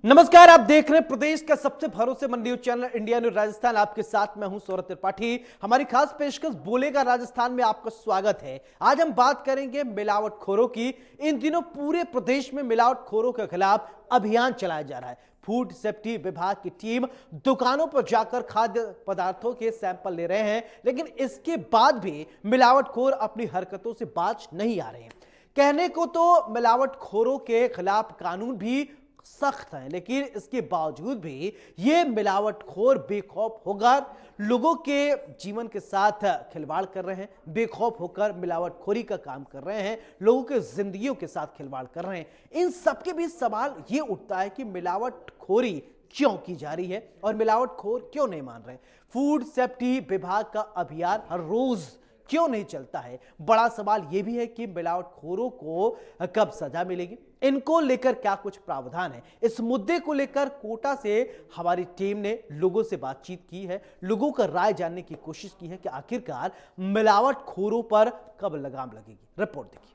नमस्कार, आप देख रहे हैं प्रदेश का सबसे भरोसेमंद news channel India news Rajasthan. आपके साथ मैं हूं सौरभ त्रिपाठी। हमारी खास पेशकश बोलेगा राजस्थान में आपका स्वागत है। आज हम बात करेंगे मिलावटखोरों की। इन दिनों पूरे प्रदेश में मिलावटखोरों के खिलाफ अभियान चलाया जा रहा है। फूड सेफ्टी विभाग की टीम दुकानों पर जाकर खाद्य पदार्थों के सैंपल ले रहे हैं, लेकिन इसके बाद भी मिलावटखोर अपनी हरकतों से बाज नहीं आ रहे हैं। कहने को तो मिलावटखोरों के खिलाफ कानून भी सख्त है, लेकिन इसके बावजूद भी ये मिलावटखोर बेखौफ होकर लोगों के जीवन के साथ खिलवाड़ कर रहे हैं। बेखौफ होकर मिलावटखोरी का काम कर रहे हैं, लोगों के जिंदगियों के साथ खिलवाड़ कर रहे हैं। इन सबके बीच सवाल ये उठता है कि मिलावटखोरी क्यों की जा रही है और मिलावटखोर क्यों नहीं मान रहे। फूड सेफ्टी विभाग का अभियान हर रोज क्यों नहीं चलता है। बड़ा सवाल यह भी है कि मिलावटखोरों को कब सजा मिलेगी, इनको लेकर क्या कुछ प्रावधान है। इस मुद्दे को लेकर कोटा से हमारी टीम ने लोगों से बातचीत की है, लोगों का राय जानने की कोशिश की है कि आखिरकार मिलावटखोरों पर कब लगाम लगेगी। रिपोर्ट देखिए।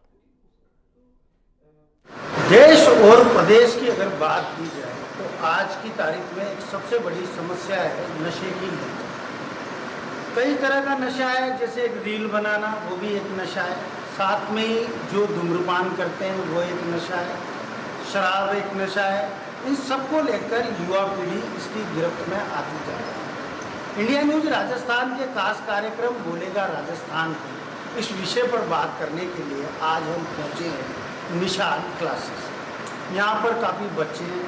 देश और प्रदेश की अगर बात की जाए तो आज की तारीख में एक सबसे बड़ी समस्या है नशे की लत। कई तरह का नशा है, जैसे एक रील बनाना वो भी एक नशा है, साथ में ही जो धूम्रपान करते हैं वो एक नशा है, शराब एक नशा है। इन सबको लेकर युवा पीढ़ी इसकी गिरफ्त में आती जा रही है। इंडिया न्यूज राजस्थान के खास कार्यक्रम बोलेगा राजस्थान के इस विषय पर बात करने के लिए आज हम पहुँचे हैं निशान क्लासेस। यहाँ पर काफ़ी बच्चे हैं,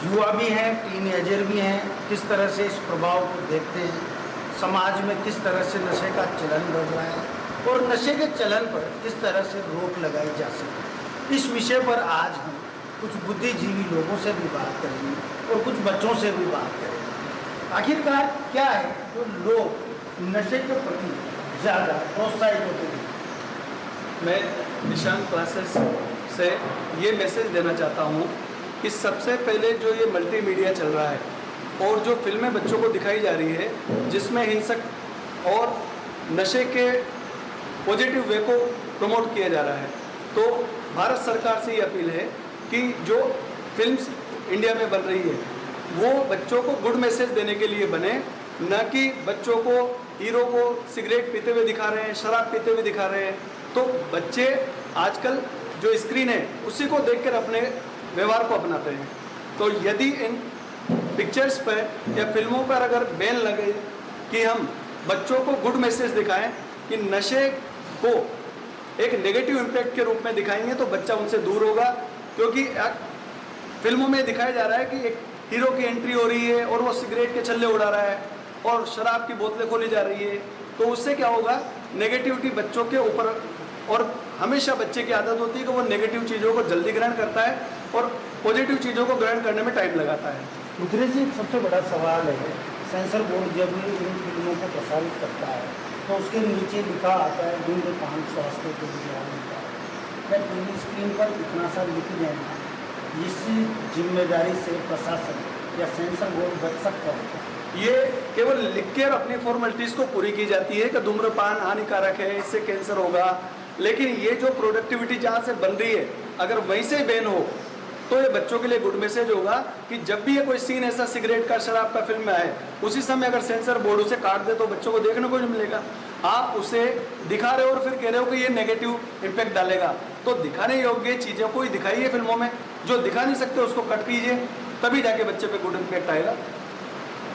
युवा भी हैं, टीनएजर भी हैं। किस तरह से इस प्रभाव को देखते हैं, समाज में किस तरह से नशे का चलन बढ़ रहा है और नशे के चलन पर किस तरह से रोक लगाई जा सके, इस विषय पर आज हम कुछ बुद्धिजीवी लोगों से भी बात करेंगे और कुछ बच्चों से भी बात करेंगे। आखिरकार क्या है जो लोग नशे के प्रति ज़्यादा प्रोत्साहित होते हैं। मैं निशान क्लासेस से ये मैसेज देना चाहता हूँ कि सबसे पहले जो ये मल्टीमीडिया चल रहा है और जो फिल्में बच्चों को दिखाई जा रही है जिसमें हिंसक और नशे के पॉजिटिव वे को प्रमोट किया जा रहा है, तो भारत सरकार से ये अपील है कि जो फिल्म्स इंडिया में बन रही है वो बच्चों को गुड मैसेज देने के लिए बने, न कि बच्चों को हीरो को सिगरेट पीते हुए दिखा रहे हैं, शराब पीते हुए दिखा रहे हैं। तो बच्चे आजकल जो स्क्रीन है उसी को देखकर अपने व्यवहार को अपनाते हैं। तो यदि इन पिक्चर्स पर या फिल्मों पर अगर बैन लगे कि हम बच्चों को गुड मैसेज दिखाएं कि नशे को एक नेगेटिव इम्पैक्ट के रूप में दिखाएंगे तो बच्चा उनसे दूर होगा। क्योंकि फिल्मों में दिखाया जा रहा है कि एक हीरो की एंट्री हो रही है और वो सिगरेट के छल्ले उड़ा रहा है और शराब की बोतलें खोली जा रही है, तो उससे क्या होगा, नेगेटिविटी बच्चों के ऊपर। और हमेशा बच्चे की आदत होती है कि वो नेगेटिव चीज़ों को जल्दी ग्रहण करता है और पॉजिटिव चीज़ों को ग्रहण करने में टाइम लगाता है। दूसरे से एक सबसे बड़ा सवाल है, सेंसर बोर्ड जब इन फिल्मों को प्रसारित करता है तो उसके नीचे लिखा आता है धूम्रपान स्वास्थ्य के लिए हानिकारक। मैं टीवी स्क्रीन पर इतना सा लिख देना, इस जिम्मेदारी से प्रशासन या सेंसर बोर्ड बच सकता है। ये केवल लिख कर अपनी फॉर्मेलिटीज़ को पूरी की जाती है कि धूम्रपान हानिकारक है, इससे कैंसर होगा, लेकिन ये जो प्रोडक्टिविटी जहाँ से बन रही है अगर वहीं से बैन हो तो ये बच्चों के लिए गुड मैसेज होगा कि जब भी ये कोई सीन ऐसा सिगरेट का, शराब का फिल्म में आए, उसी समय अगर सेंसर बोर्ड उसे काट दे तो बच्चों को देखने को नहीं मिलेगा। आप उसे दिखा रहे हो और फिर कह रहे हो कि ये नेगेटिव इम्पैक्ट डालेगा, तो दिखाने योग्य चीज़ों को ही दिखाइए फिल्मों में, जो दिखा नहीं सकते उसको कट कीजिए, तभी जाके बच्चे पे गुड इम्पैक्ट आएगा।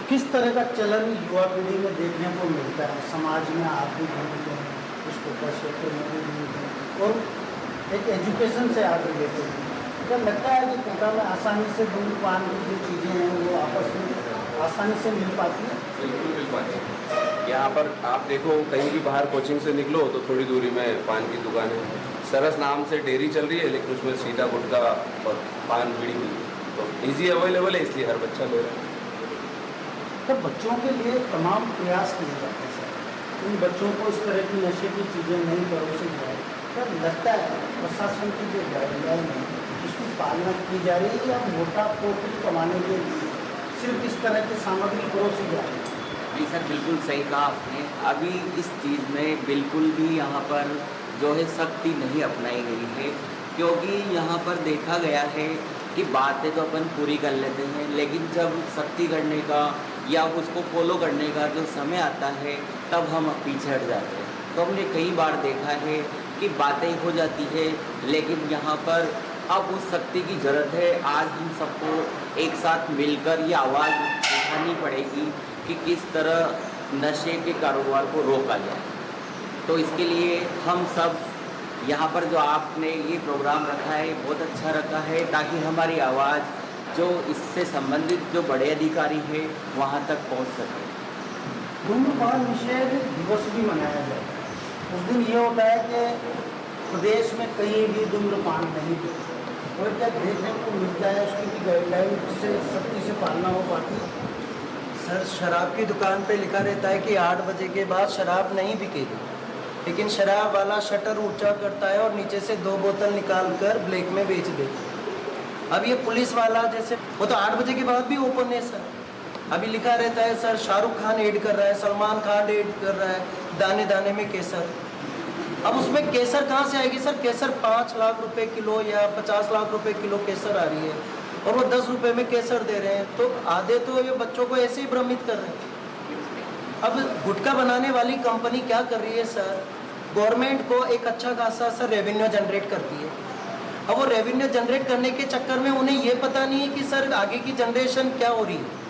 किस तरह का चलन युवा पीढ़ी में देखने को मिलता है, समाज में आप भी घूमते हैं, उसको क्षेत्र में भी घूमते हैं और एक एजुकेशन से आप लेते हैं, क्या लगता है कि कोटा में आसानी से धूम्रपान की जो चीज़ें हैं वो आपस में आसानी से मिल पाती हैं? बिल्कुल मिल पाती है। यहाँ पर आप देखो, कहीं भी बाहर कोचिंग से निकलो तो थोड़ी दूरी में पान की दुकान है। सरस नाम से डेयरी चल रही है, लेकिन उसमें सीधा गुटखा और पान बीड़ी भी तो ईजी अवेलेबल है, इसलिए हर बच्चा ले रहा है। तो बच्चों के लिए तमाम प्रयास किए जाते हैं सर, उन बच्चों को इस तरह की नशे की चीज़ें नहीं परोसी जाए। क्या लगता है प्रशासन की जो गाइडलाइन है उसकी पालना की जा रही है या मोटा प्रॉफिट कमाने के लिए सिर्फ इस तरह की सामग्री परोसी जा रही है? जी सर, बिल्कुल सही कहा आपने। अभी इस चीज़ में बिल्कुल भी यहाँ पर जो है सख्ती नहीं अपनाई गई है, क्योंकि यहाँ पर देखा गया है कि बातें तो अपन पूरी कर लेते हैं, लेकिन जब सख्ती करने का या उसको फॉलो करने का जो समय आता है तब हम पीछे हट जाते हैं। तो हमने कई बार देखा है कि बातें हो जाती है, लेकिन यहाँ पर अब उस सख्ती की ज़रूरत है। आज हम सबको एक साथ मिलकर ये आवाज़ उठानी पड़ेगी कि किस तरह नशे के कारोबार को रोका जाए। तो इसके लिए हम सब यहाँ पर जो आपने ये प्रोग्राम रखा है बहुत अच्छा रखा है, ताकि हमारी आवाज़ जो इससे संबंधित जो बड़े अधिकारी हैं वहाँ तक पहुँच सके। धूम्रपान निषेध दिवस भी मनाया जाता है। उस दिन ये होता है कि प्रदेश में कहीं भी धूम्रपान नहीं होता और क्या देखने को मिलता है, उसकी भी गाइडलाइन से सख्ती से पालना हो पाती है। सर, शराब की दुकान पे लिखा रहता है कि 8 बजे के बाद शराब नहीं बिकेगी, लेकिन शराब वाला शटर ऊंचा करता है और नीचे से 2 बोतल निकाल कर ब्लैक में बेच देता है। अब ये पुलिस वाला जैसे वो तो 8 बजे के बाद भी ओपन है सर। अभी लिखा रहता है सर शाहरुख खान ऐड कर रहा है, सलमान खान ऐड कर रहा है, दाने दाने में केसर। अब उसमें केसर कहाँ से आएगी सर? केसर 5 लाख रुपए किलो या 50 लाख रुपए किलो केसर आ रही है और वो 10 रुपए में केसर दे रहे हैं। तो आधे तो ये बच्चों को ऐसे ही भ्रमित कर रहे हैं। अब गुटखा बनाने वाली कंपनी क्या कर रही है सर? गवर्नमेंट को एक अच्छा खासा सर रेवेन्यू जनरेट करती है। अब वो रेवेन्यू जनरेट करने के चक्कर में उन्हें ये पता नहीं है कि सर आगे की जनरेशन क्या हो रही है।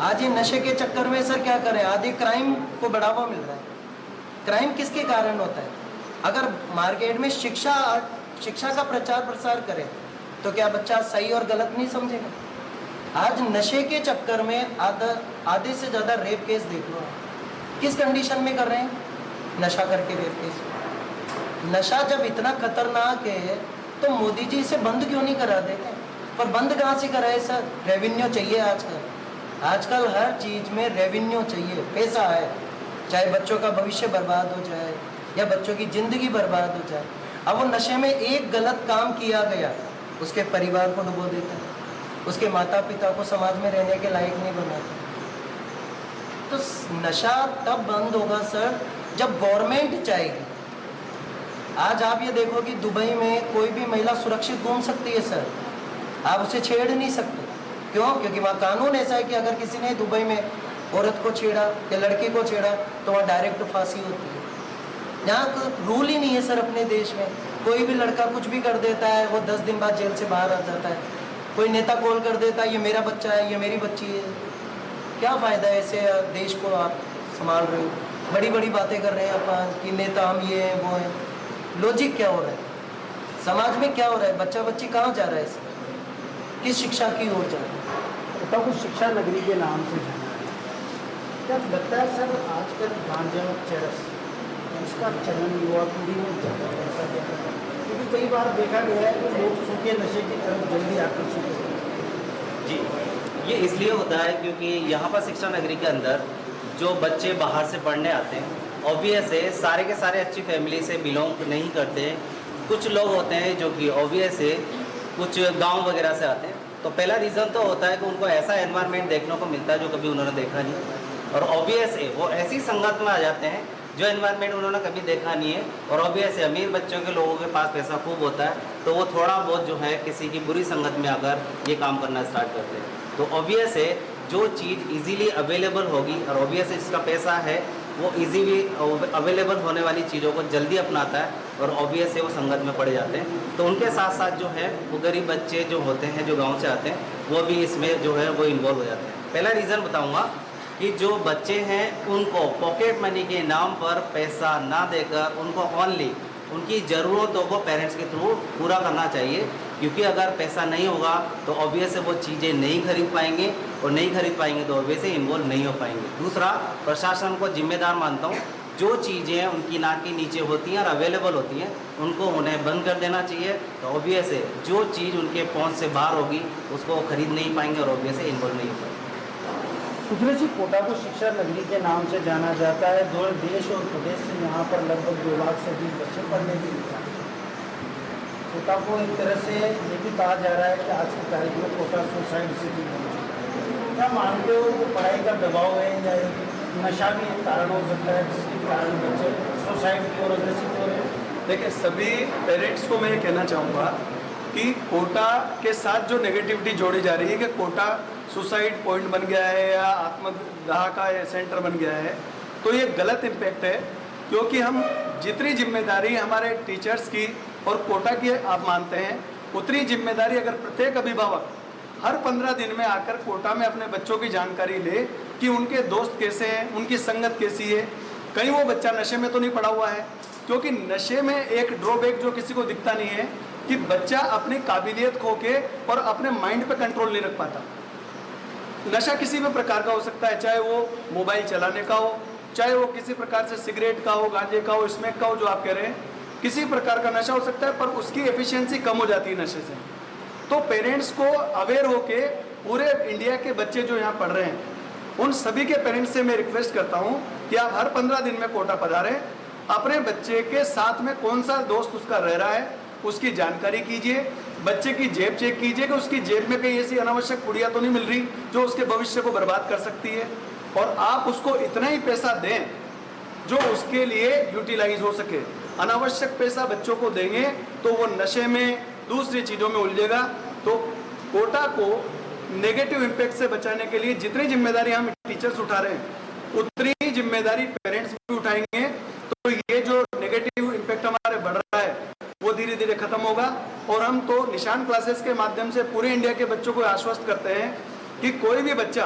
आज ये नशे के चक्कर में सर क्या करें, आधे क्राइम को बढ़ावा मिल रहा है। क्राइम किसके कारण होता है? अगर मार्केट में शिक्षा का प्रचार प्रसार करें तो क्या बच्चा सही और गलत नहीं समझेगा? आज नशे के चक्कर में आधे से ज़्यादा रेप केस देख लो, किस कंडीशन में कर रहे हैं? नशा करके रेप केस। नशा जब इतना खतरनाक है तो मोदी जी इसे बंद क्यों नहीं करा देते? पर बंद कहाँ से कराए सर? रेवेन्यू चाहिए आजकल हर चीज़ में रेवेन्यू चाहिए, पैसा है। चाहे बच्चों का भविष्य बर्बाद हो जाए या बच्चों की ज़िंदगी बर्बाद हो जाए। अब वो नशे में एक गलत काम किया गया उसके परिवार को डुबो देता है, उसके माता पिता को समाज में रहने के लायक नहीं बनाता। तो नशा तब बंद होगा सर जब गवर्नमेंट चाहेगी। आज आप ये देखो कि दुबई में कोई भी महिला सुरक्षित घूम सकती है सर, आप उसे छेड़ नहीं सकते। क्यों? क्योंकि वहाँ कानून ऐसा है कि अगर किसी ने दुबई में औरत को छेड़ा या लड़की को छेड़ा तो वहाँ डायरेक्ट फांसी होती है। यहाँ तो रूल ही नहीं है सर अपने देश में। कोई भी लड़का कुछ भी कर देता है, वो 10 दिन बाद जेल से बाहर आ जाता है। कोई नेता कॉल कर देता है ये मेरा बच्चा है, ये मेरी बच्ची है। क्या फ़ायदा है ऐसे देश को आप संभाल रहे हो? बड़ी बड़ी बातें कर रहे हैं अपन कि नेता हम ये हैं वो हैं। लॉजिक क्या हो रहा है? समाज में क्या हो रहा है? बच्चा बच्ची कहाँ जा रहा है? किस शिक्षा की ओर जा रहा है? तो कुछ शिक्षा नगरी के नाम से जाना है। क्या लगता है सर आजकल गांजा और चरस इसका चलन युवा पीढ़ी में ज़्यादा बढ़ता गया है? क्योंकि कई बार देखा गया है कि लोग सूखे नशे की तरफ जल्दी आकर्षित होते हैं। जी, ये इसलिए होता है क्योंकि यहाँ पर शिक्षा नगरी के अंदर जो बच्चे बाहर से पढ़ने आते हैं, ऑब्वियस है सारे के सारे अच्छी फैमिली से बिलोंग नहीं करते हैं। कुछ लोग होते हैं जो कि ऑब्वियस है कुछ गांव वगैरह से आते हैं। तो पहला रीज़न तो होता है कि उनको ऐसा एनवायरनमेंट देखने को मिलता है जो कभी उन्होंने देखा नहीं, और ऑब्वियस है वो ऐसी संगत में आ जाते हैं जो एनवायरनमेंट उन्होंने कभी देखा नहीं है। और ऑब्वियस है अमीर बच्चों के लोगों के पास पैसा खूब होता है, तो वो थोड़ा बहुत जो है किसी की बुरी संगत में आकर ये काम करना स्टार्ट करते हैं। तो ऑब्वियस है जो चीज़ इजीली अवेलेबल होगी और ऑब्वियस इसका पैसा है, वो इजीली अवेलेबल होने वाली चीज़ों को जल्दी अपनाता है और ऑब्वियस है वो संगत में पड़ जाते हैं। तो उनके साथ साथ जो है वो गरीब बच्चे जो होते हैं जो गांव से आते हैं वो भी इसमें जो है वो इन्वॉल्व हो जाते हैं। पहला रीज़न बताऊंगा कि जो बच्चे हैं उनको पॉकेट मनी के नाम पर पैसा ना देकर उनको ओनली उनकी ज़रूरतों को पेरेंट्स के थ्रू पूरा करना चाहिए, क्योंकि अगर पैसा नहीं होगा तो ऑब्वियस है वो चीज़ें नहीं खरीद पाएंगे और नहीं खरीद पाएंगे तो ऑब्वियस इन्वॉल्व नहीं हो पाएंगे। दूसरा, प्रशासन को जिम्मेदार मानता हूँ, जो चीज़ें उनकी नाक के नीचे होती हैं और अवेलेबल होती हैं उनको उन्हें बंद कर देना चाहिए। तो ऑब्वियस है जो चीज़ उनके पहुँच से बाहर होगी उसको खरीद नहीं पाएंगे और ऑब्वियस है इन्वॉल्व नहीं हो पाएंगे। कुदरती कोटा को शिक्षा नगरी के नाम से जाना जाता है। दूर देश और प्रदेश से यहाँ पर लगभग 2 लाख से अधिक बच्चे पढ़ने के लिए आते हैं। कोटा को एक तरह से ये भी कहा जा रहा है कि आज की तारीख में कोटा सुसाइड सिटी बन चुका है। क्या मानते हो कि पढ़ाई का दबाव है या नशा भी एक कारण हो सकता है जिसके कारण बच्चे सुसाइड की ओर अग्रसित हो रहे हैं? देखिए, सभी पेरेंट्स को मैं ये कहना चाहूँगा कि कोटा के साथ जो नेगेटिविटी जोड़ी जा रही है कि कोटा सुसाइड पॉइंट बन गया है या आत्मदाह का सेंटर बन गया है, तो ये गलत इम्पैक्ट है। क्योंकि हम जितनी जिम्मेदारी हमारे टीचर्स की और कोटा की आप मानते हैं, उतनी जिम्मेदारी अगर प्रत्येक अभिभावक हर 15 दिन में आकर कोटा में अपने बच्चों की जानकारी ले कि उनके दोस्त कैसे हैं, उनकी संगत कैसी है, कहीं वो बच्चा नशे में तो नहीं पड़ा हुआ है। क्योंकि नशे में एक ड्रॉबैक जो किसी को दिखता नहीं है कि बच्चा अपनी काबिलियत खो के और अपने माइंड पे कंट्रोल नहीं रख पाता। नशा किसी भी प्रकार का हो सकता है, चाहे वो मोबाइल चलाने का हो, चाहे वो किसी प्रकार से सिगरेट का हो, गांजे का हो, स्मोक का हो, जो आप कह रहे हैं, किसी प्रकार का नशा हो सकता है, पर उसकी एफिशिएंसी कम हो जाती है नशे से। तो पेरेंट्स को अवेयर होके पूरे इंडिया के बच्चे जो यहाँ पढ़ रहे हैं, उन सभी के पेरेंट्स से मैं रिक्वेस्ट करता हूँ कि आप हर 15 दिन में कोटा पधारें, अपने बच्चे के साथ में कौन सा दोस्त उसका रह रहा है उसकी जानकारी कीजिए, बच्चे की जेब चेक कीजिए कि उसकी जेब में कहीं ऐसी अनावश्यक पुड़िया तो नहीं मिल रही जो उसके भविष्य को बर्बाद कर सकती है, और आप उसको इतना ही पैसा दें जो उसके लिए यूटिलाइज हो सके। अनावश्यक पैसा बच्चों को देंगे तो वो नशे में, दूसरी चीज़ों में उलझेगा। तो कोटा को नेगेटिव इम्पैक्ट से बचाने के लिए जितनी जिम्मेदारी हम टीचर्स उठा रहे हैं, उतनी ही जिम्मेदारी पेरेंट्स भी उठाएंगे। तो ये जो नेगेटिव इम्पैक्ट हमारे बढ़ रहा है वो धीरे धीरे खत्म होगा। और हम तो निशान क्लासेस के माध्यम से पूरे इंडिया के बच्चों को आश्वस्त करते हैं कि कोई भी बच्चा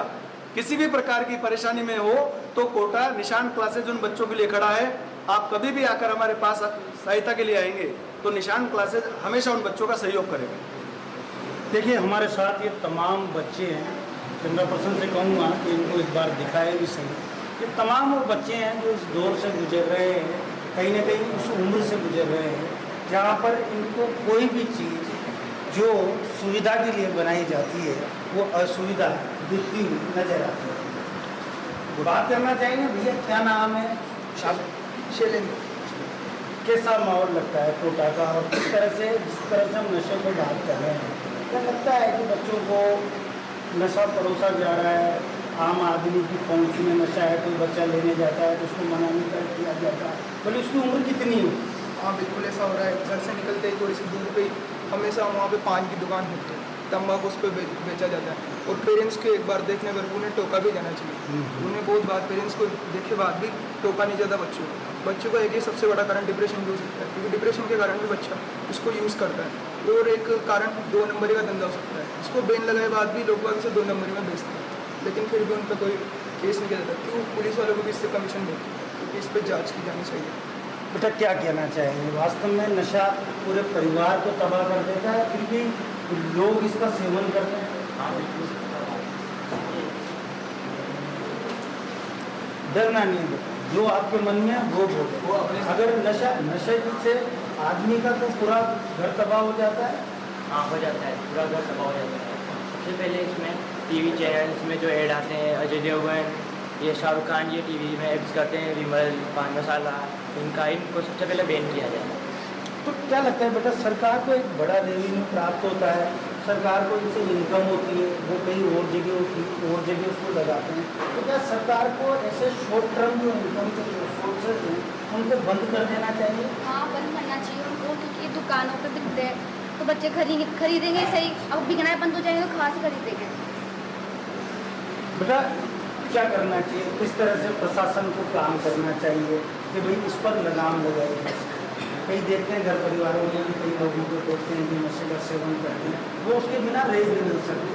किसी भी प्रकार की परेशानी में हो तो कोटा निशान क्लासेस उन बच्चों के लिए खड़ा है। आप कभी भी आकर हमारे पास सहायता के लिए आएंगे तो निशान क्लासेस हमेशा उन बच्चों का सहयोग करेगा। देखिए, हमारे साथ ये तमाम बच्चे हैं, चंद्रा प्रसन्न से कहूँगा कि इनको एक बार दिखाए भी सही। ये तमाम वो बच्चे हैं जो इस दौर से गुजर रहे हैं, कहीं ना कहीं उस उम्र से गुजर रहे हैं जहाँ पर इनको कोई भी चीज़ जो सुविधा के लिए बनाई जाती है वो असुविधा दिखती हुई नजर आती है। बात करना चाहेंगे भैया, क्या नाम है? शैलेंद्र। कैसा माहौल लगता है कोटा का, और किस तरह से, जिस तरह से हम नशे को बात कर रहे हैं, क्या लगता है कि बच्चों को नशा परोसा जा रहा है? आम आदमी की पहुंच में नशा है, कोई बच्चा लेने जाता है तो उसको मना नहीं कर किया जाता, भले उसकी उम्र कितनी हो। हाँ बिल्कुल ऐसा हो रहा है। घर से निकलते ही थोड़ी सी दूर पे हमेशा वहाँ पे पान की दुकान होती है, तम्बाकू उस पर बेचा जाता है, और पेरेंट्स के एक बार देखने पर उन्हें टोका भी जाना चाहिए। उन्हें बहुत बार पेरेंट्स को देखे बाद भी टोका नहीं जाता बच्चों का। एक ये सबसे बड़ा कारण डिप्रेशन भी हो सकता है, क्योंकि डिप्रेशन के कारण भी बच्चा उसको यूज़ करता है। और एक कारण 2 नंबरी का धंधा हो सकता है, इसको बैन लगाए बाद भी लोग बाग इसे 2 नंबरी में बेचते हैं, लेकिन फिर भी उन पर कोई केस नहीं किया जाता। क्यों? पुलिस वालों को भी इससे कमीशन मिलती है, क्योंकि इस पर जाँच की जानी चाहिए। बेटा, क्या कहना चाहेंगे? वास्तव में नशा पूरे परिवार को तबाह कर देता है, क्योंकि लोग इसका सेवन करते हैं। डरना नहीं है, जो आपके मन में है वो बोलो। अगर नशे से आदमी का तो पूरा घर तबाह हो जाता है। हाँ, हो जाता है, पूरा घर तबाह हो जाता है। सबसे पहले इसमें टीवी चैनल्स में जो ऐड आते हैं, अजय देवगन, ये शाहरुख खान, ये टीवी में एड्स करते हैं, विमल, पान मसाला, इनको सबसे पहले बैन किया जाए। तो क्या लगता है बेटा, सरकार को एक बड़ा रेवेन्यू प्राप्त होता है, सरकार को इनसे इनकम होती है, वो कहीं और जगह उसको लगाते हैं, तो क्या सरकार को ऐसे शॉर्ट टर्म जो इनकम के जो सोर्सेज हैं उनको बंद कर देना चाहिए? हाँ, बंद करना चाहिए उनको, क्योंकि दुकानों पर बिकते हैं तो बच्चे खरीदेंगे सही, अब बिकना बंद हो जाएंगे तो कहाँ से खरीदेंगे? बेटा, क्या करना चाहिए, किस तरह से प्रशासन को काम करना चाहिए कि भाई इस पर लगाम लगाई जाए? कई देखते हैं घर परिवारों में भी कई लोगों को देखते हैं कि नशे का सेवन करते हैं, वो उसके बिना रह भी नहीं सकते।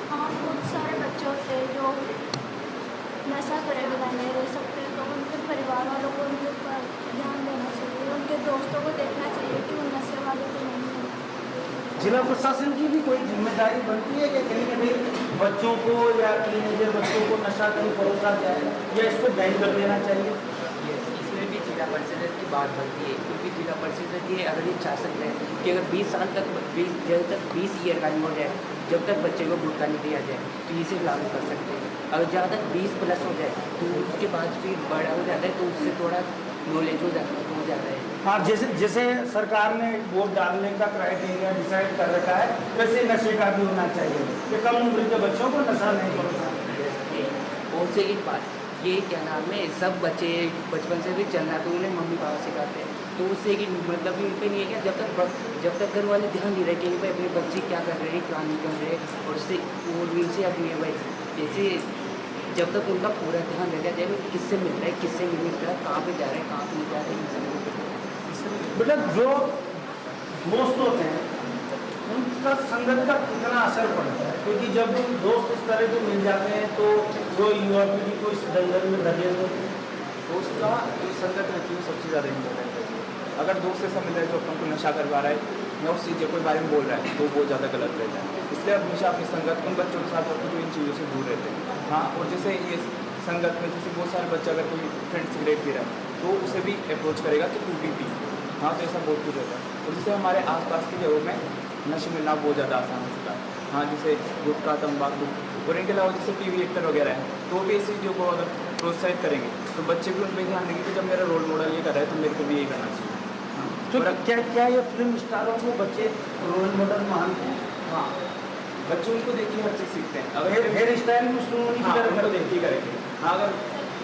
हाँ, बहुत सारे बच्चे होते हैं जो नशा करे बिना नहीं रह सकते, तो उनके परिवार वालों को उनके ऊपर ध्यान देना चाहिए, उनके दोस्तों को देखना चाहिए कि वो नशे वाले तो नहीं हैं। जिला प्रशासन की भी कोई जिम्मेदारी बनती है कि कहीं ना कहीं बच्चों को या टीनेजर बच्चों को नशा कहीं परोसा जाए या इसको बैन कर देना चाहिए? इसमें भी जिला परिषद की बात बनती है, क्योंकि जिला परिषद ये अगर ये चाह सकते हैं कि अगर 20 साल तक जब तक 20 ईयर का नहीं हो जाए, जब तक बच्चे को गुटखा नहीं दिया जाए तो इसे लागू कर सकते हैं। अगर जहाँ तक 20 प्लस हो जाए तो उसके बाद फिर बड़ा हो जाता है, तो उससे थोड़ा नॉलेज हो जाता है। हाँ, जैसे सरकार ने वोट डालने का क्राइटेरिया डिसाइड कर रखा है, वैसे नशे का भी होना चाहिए कि कम उम्र के बच्चों को नशा नहीं पड़ता। और से एक बात, ये क्या नाम है, सब बच्चे बचपन से भी चलना तो उन्हें मम्मी पापा सिखाते हैं, तो उससे कि मतलब इन पे नहीं है क्या, जब तक घर वाले ध्यान नहीं रहे कि भाई अपने बच्चे क्या कर रहे हैं क्या नहीं कर रहे, और उससे वो इनसे अपनी भाई जैसे जब तक उनका पूरा ध्यान रहेगा जब किससे मिल रहा है किससे नहीं मिल रहा है, कहाँ पे जा रहे हैं कहाँ पे नहीं जा रहे हैं। बेटा जो दोस्त होते हैं उनका संगत का कितना असर पड़ता है, क्योंकि जब दोस्त इस तरह के मिल जाते हैं तो जो युवा पीढ़ी को इस दलदल में धकेल देते हैं। दोस्त का जो संगत रहती है वो सबसे ज़्यादा इम्पोर्टेंट है। अगर दोस्त ऐसा मिल रहा है जो अपन को नशा करवा रहा है या उस चीज़ के बारे में बोल रहा है तो वो ज़्यादा गलत रहता है। इसलिए हमेशा अपनी संगत उन बच्चों के साथ रखो जो इन चीज़ों से दूर रहते हैं। हाँ, और जैसे ये संगत में जैसे बहुत सारे बच्चे अगर कोई फ्रेंड सिगरेट पी रहा है तो उसे भी अप्रोच करेगा कि तू भी पी। हाँ, तो ऐसा बहुत कुछ रहता है। और जैसे हमारे आसपास की जगहों में नशे मिलना बहुत ज़्यादा आसान हो चुका है। हाँ, जैसे गुटखा तंबाकू और इनके अलावा जैसे टीवी एक्टर वगैरह हैं तो भी इस चीज़ों को अगर प्रोत्साहित करेंगे तो बच्चे भी उन पर ध्यान देंगे कि जब मेरा रोल मॉडल ये कर रहा है तो मेरे को भी यही करना चाहिए। हाँ, तो क्या क्या ये फिल्म स्टारों को बच्चे रोल मॉडल मानते हैं? हाँ, बच्चे उनको देख के हर चीज़ सीखते हैं। अगर हेयर स्टाइल में उसको उन्हीं की हाँ, तरह उनको करते देख के करेंगे। हाँ, अगर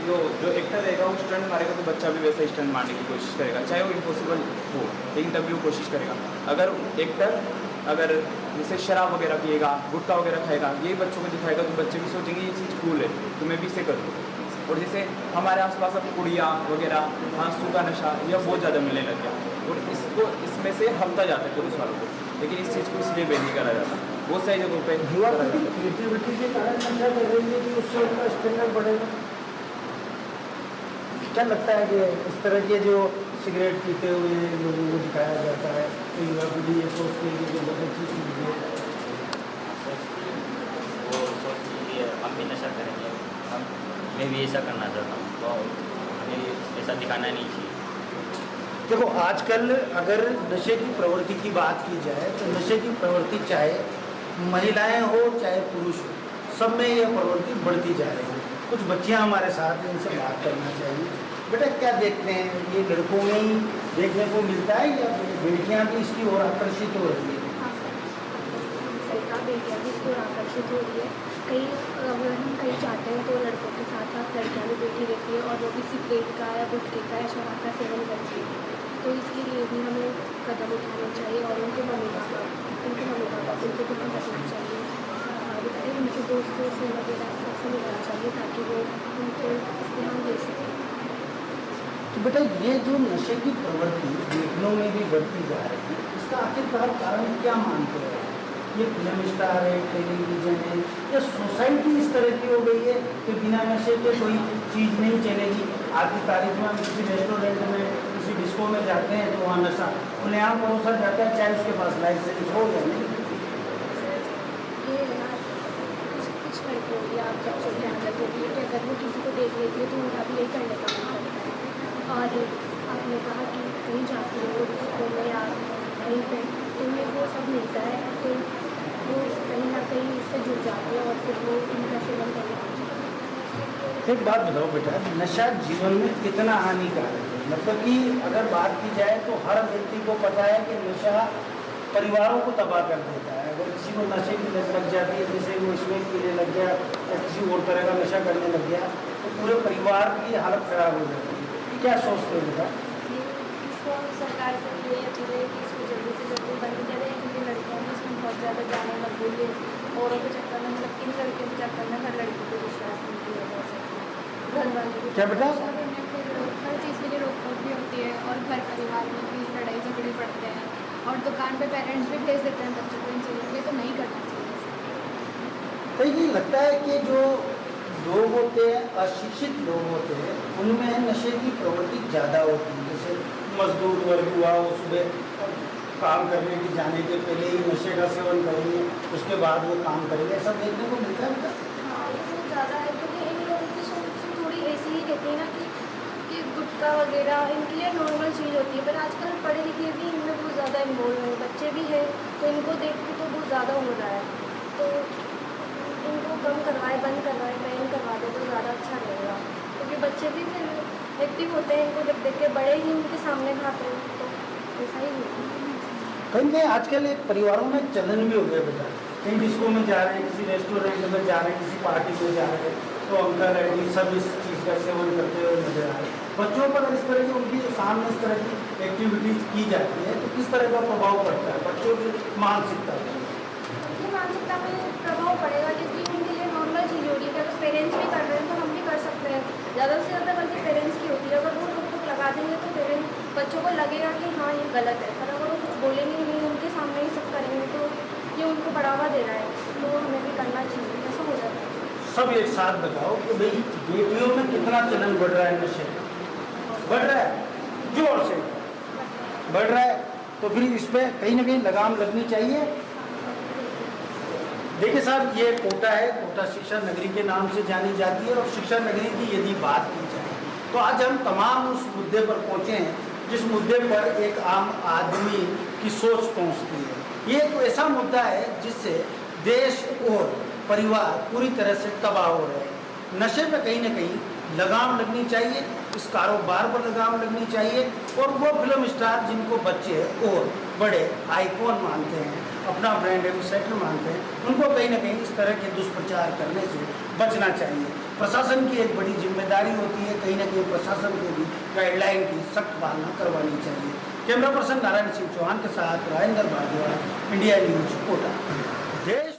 जो एक्टर रहेगा वो स्टंट मारेगा तो बच्चा भी वैसा स्टंट मारने की कोशिश करेगा, चाहे वो इम्पॉसिबल हो लेकिन तभी वो कोशिश करेगा। अगर एक्टर अगर जैसे शराब वगैरह पिएगा गुटखा वगैरह खाएगा यही बच्चों को दिखाएगा तो बच्चे भी सोचेंगे ये चीज़ कूल है तो मैं भी इसे करूँ। और जैसे हमारे आसपास अब पुड़िया वगैरह हाँसू का नशा यह बहुत ज़्यादा मिलने लग गया और इसको इसमें से हफ्ता जाता है पुलिस वालों को, लेकिन इस चीज़ को इसलिए बैन नहीं करा जाता। बहुत सारी जगहों पर युवा पीढ़ी क्रिएटिविटी के कारण नशा कर रही है कि उससे उनका स्टैंडर्ड बढ़ेगा। क्या लगता है कि इस तरह के जो सिगरेट पीते हुए लोगों को दिखाया जाता है तो युवा पीढ़ी ये सोचती है कि जो बहुत अच्छी चीज़ है। वो सोचती है हम भी नशा करेंगे, मैं भी ऐसा करना चाहता हूँ, तो हमें ऐसा दिखाना नहीं चाहिए। देखो आजकल अगर नशे की प्रवृत्ति की बात की जाए तो नशे की प्रवृत्ति चाहे महिलाएं हो चाहे पुरुष हो सब में यह प्रवृत्ति बढ़ती जा रही है। कुछ बच्चियां हमारे साथ हैं, इनसे बात करना चाहिए। बेटा क्या देखते हैं ये लड़कों में ही देखने को मिलता है या बेटियां भी इसकी ओर आकर्षित हो रही है? हाँ सर, बेटियाँ भी इसकी ओर आकर्षित हो रही है। कई अगर हम कहीं जाते हैं तो लड़कों के साथ साथ लड़कियाँ भी बैठी रहती है और वो भी सिगरेट का या गुटखे का या शराब का सेवन करती है। तो इसके लिए भी हमें कदम उठाने चाहिए और उनके मम्मी पापा उनको भी समझना चाहिए और उनके दोस्तों से वगैरह सबसे मिलना चाहिए ताकि वो उनको ध्यान दे सकें। तो बेटा ये जो नशे की प्रवृत्ति देखने में भी बढ़ती जा रही है इसका आखिरकार कारण क्या मानते हैं? ये फिल्म स्टार है, टेलीविजन है या सोसाइटी इस तरह की हो गई है कि बिना नशे के कोई चीज़ नहीं चलेगी? आज की तारीख में हम किसी रेस्टोरेंट में किसी डिस्को में जाते हैं तो वहाँ नशा उन्हें यहाँ परोसा जाता है चाहे उसके पास लाइसेंस हो या नहीं। ये कुछ लड़के होगी आप जब छोटे आदत होती है कि अगर वो किसी को देख लेती है तो उनका भी यही करने का मन करता है। और आपने कहा कि कहीं जाते हो स्कूल में या कहीं पे तो उन्हें वो सब मिलता है तो वो कहीं ना कहीं इससे जुड़ जाते हैं और फिर वो इनका सेवन करने लगते हैं। एक बात बताओ बेटा, नशा जीवन में कितना हानिकारक है? मतलब कि अगर बात की जाए तो हर व्यक्ति को पता है कि नशा परिवारों को तबाह कर देता है। अगर किसी को नशे की लत लग जाती है, जैसे वो इसमें पीने लग गया या किसी और तरह का नशा करने लग गया तो पूरे परिवार की हालत खराब हो जाती है। क्या सोचते हो बेटा? इसको सरकार से ये अपील है कि इसको जल्दी से जल्दी बंद करें क्योंकि लड़कियों में इसमें बहुत ज़्यादा जाने लग गई है। औरों के चक्कर में मतलब इन लड़कियों के चक्कर में हर लड़की को विश्वास नहीं किया जा सकता। घर वाले क्या बेटा? फिर हर चीज़ के लिए रोक टोक भी होती है और घर परिवार में भी लड़ाई झगड़े पड़ते हैं और दुकान पे पेरेंट्स भी भेज देते हैं बच्चों को इन चीज़ों के लिए, तो नहीं करना चाहिए। तो ये लगता है कि जो लोग होते हैं अशिक्षित लोग होते हैं उनमें नशे की प्रवृत्ति ज़्यादा होती है। जैसे मजदूर वर्ग हुआ वो सुबह काम करने की जाने के पहले ही नशे का सेवन करेंगे उसके बाद वो काम करेंगे, ऐसा देखने को मिलता है बेटा? हाँ ये बहुत ज़्यादा है क्योंकि इन लोगों की सोच थोड़ी ऐसी ही रहती है ना कि गुटखा वगैरह इनके लिए नॉर्मल चीज़ होती है, पर आजकल पढ़े लिखे भी इनमें बहुत ज़्यादा इन्वॉल्व हैं, बच्चे भी हैं तो इनको देख के तो बहुत ज़्यादा हो रहा है। तो इनको कम करवाए बंद करवाए बैन करवा दे तो ज़्यादा अच्छा रहेगा क्योंकि बच्चे भी फिर एक्टिव होते हैं इनको देख के, बड़े ही उनके सामने खाते हैं तो ऐसा ही होता है। कहीं कहीं आजकल एक परिवारों में चलन भी हो गया बेटा, कहीं डिस्को में जा रहे हैं, किसी रेस्टोरेंट में जा रहे हैं, किसी पार्टी में जा रहे हैं तो अंकल आंटी सब इस चीज़ का सेवन करते हुए नजर आए। बच्चों पर इस तरह की उनकी सामने इस तरह की एक्टिविटीज की जाती है तो किस तरह का प्रभाव पड़ता है बच्चों की मानसिकता पर? उनकी मानसिकता में प्रभाव पड़ेगा क्योंकि उनके लिए नॉर्मल चीज़ हो रही है कि अगर पेरेंट्स भी कर रहे हैं तो हम भी कर सकते हैं। ज़्यादा से ज़्यादा गलती पेरेंट्स की होती है। अगर वो रोक लगा देंगे तो पेरेंट्स बच्चों को लगेगा कि हाँ ये गलत है, पर अगर वो कुछ बोलेंगे ही नहीं, उनके सामने ही सब करेंगे तो ये उनको बढ़ावा दे रहा है, तो हमें भी करना चाहिए, ऐसा हो जाता है। सब एक साथ बताओ कि भाई बेटियों में कितना चलन बढ़ रहा है नशे का? बढ़ रहा है, जोर से बढ़ रहा है, तो फिर इस पर कहीं ना कहीं लगाम लगनी चाहिए। देखिए साहब, ये कोटा है, कोटा शिक्षा नगरी के नाम से जानी जाती है और शिक्षा नगरी की यदि बात की जाए तो आज हम तमाम उस मुद्दे पर पहुँचे हैं जिस मुद्दे पर एक आम आदमी की सोच पहुँचती है। ये एक ऐसा मुद्दा है जिससे देश और परिवार पूरी तरह से तबाह हो रहे हैं। नशे पे कहीं ना कहीं लगाम लगनी चाहिए, इस कारोबार पर लगाम लगनी चाहिए और वो फिल्म स्टार जिनको बच्चे और बड़े आइकॉन मानते हैं, अपना ब्रांड एम्बेसडर मानते हैं, उनको कहीं ना कहीं इस तरह के दुष्प्रचार करने से बचना चाहिए। प्रशासन की एक बड़ी जिम्मेदारी होती है, कहीं ना कहीं प्रशासन को भी गाइडलाइन की सख्त पालना करवानी चाहिए। कैमरा पर्सन नारायण सिंह चौहान के साथ राजेंद्र भारद्वाज, इंडिया न्यूज कोटा। जय